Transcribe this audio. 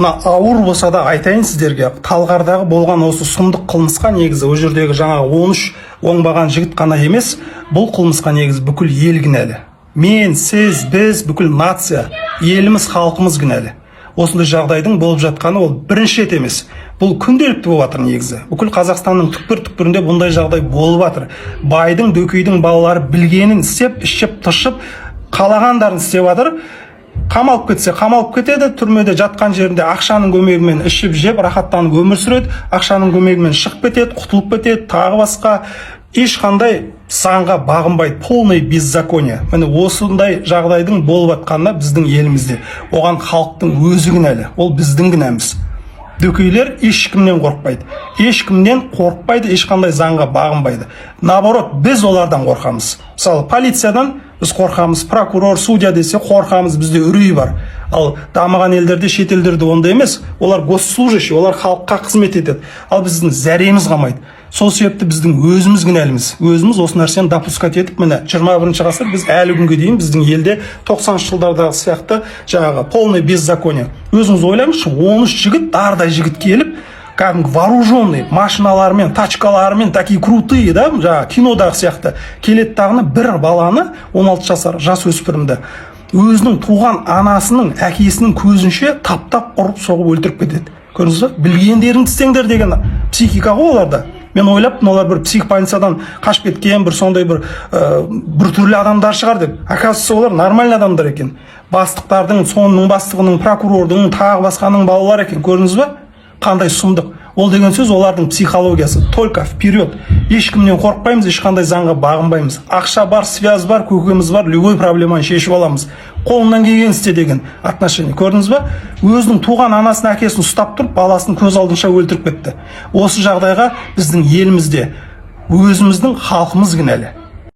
мына ауыр болса да айтайын сіздерге, Талғардағы болған осы сұмдық қылмысқа негізі ол жердегі жаңағы 13 оңбаған жігіт қана емес, бұл қылмысқа негізі бүкіл ел кінәлі. Мен, сіз, біз, бүкіл нация, еліміз, халқымыз кінәлі. Осындай жағдайдың болып жатқаны ол бірінші рет емес. Бұл күнделікті болып жатыр негізі. Бүкіл Қазақстанның түкпір-түкпірінде бұндай жағдай болып жатыр. Байдың, дөкейдің балалары білгенін істеп, ішіп, тышып, қалағандарын істеп жатыр. Қамалып кетсе, қамалып кетеді, түрмеде жатқан жерінде ақшаның көмегімен ішіп жеп, рахаттанып өмір сүреді, ақшаның көмегімен шығып кетеді, құтылып кетеді, тағы басқа. Ешқандай заңға бағынбайды, полный беззаконие. Міне осындай жағдайдың болып жатқанына біздің елімізде. Оған халықтың өзі кінәлі, ол біздің кінәміз. Дөкейлер ешкімнен қорқпайды. Ешкімнен қорқпайды, ешқандай заңға бағынбайды. Наоборот, біз олардан қорқамыз. Мысалы, полициядан біз қорқамыз, прокурор, судья десе қорқамыз, бізде үрей бар. Ал дамыған елдерде, шет елдерде ондай емес. Олар госслужащий, олар халыққа қызмет етеді. Ал біздің зәреміз қалмайды. Сол себепті біздің өзіміз кінәліміз. Өзіміз осы нәрсені допускать етіп, міне 21 ғасыр біз әлі күнге дейін біздің елде 90 жылдардағы сияқты жаңағы полный беззаконие. Өзіңіз ойлаңызшы, 13 жігіт, дардай жігіт келіп, кәдімгі вооруженный машиналармен, тачкалармен, такие крутые, да, жаңағы кинодағы сияқты келеді дағыны бір баланы, 16 жасар жас өспірімді, өзінің туған анасының, әкесінің көзінше таптап ұрып соғып өлтіріп кетеді. Көрдіңіз бе? Білгендерін істеңдер деген психика ғой оларда. Мен ойлап, олар бір психбольницадан қашып кеткен, бір сондай бір түрлі адамдар шығар деп. Оказывается, олар нормальный адамдар екен. Бастықтардың, соның бастығының, прокурордың, тағы басқаның балалар екен. Көрдіңіз бе? Қандай сұмдық. Ол деген сөз олардың психологиясы. Только вперед. Ешкімнен қорқпаймыз, ешқандай заңға бағынбаймыз. Ақша бар, связь бар, көкеміз бар, любой проблеманы шешіп аламыз. Қолынан келген істе деген отношение. Көрдіңіз бе? Өзінің туған анасын, әкесін ұстап тұрып, баласын көз алдынша өлтіріп кетті. Осы жағдайға біздің елімізде өзіміздің халқымыз кінәлі.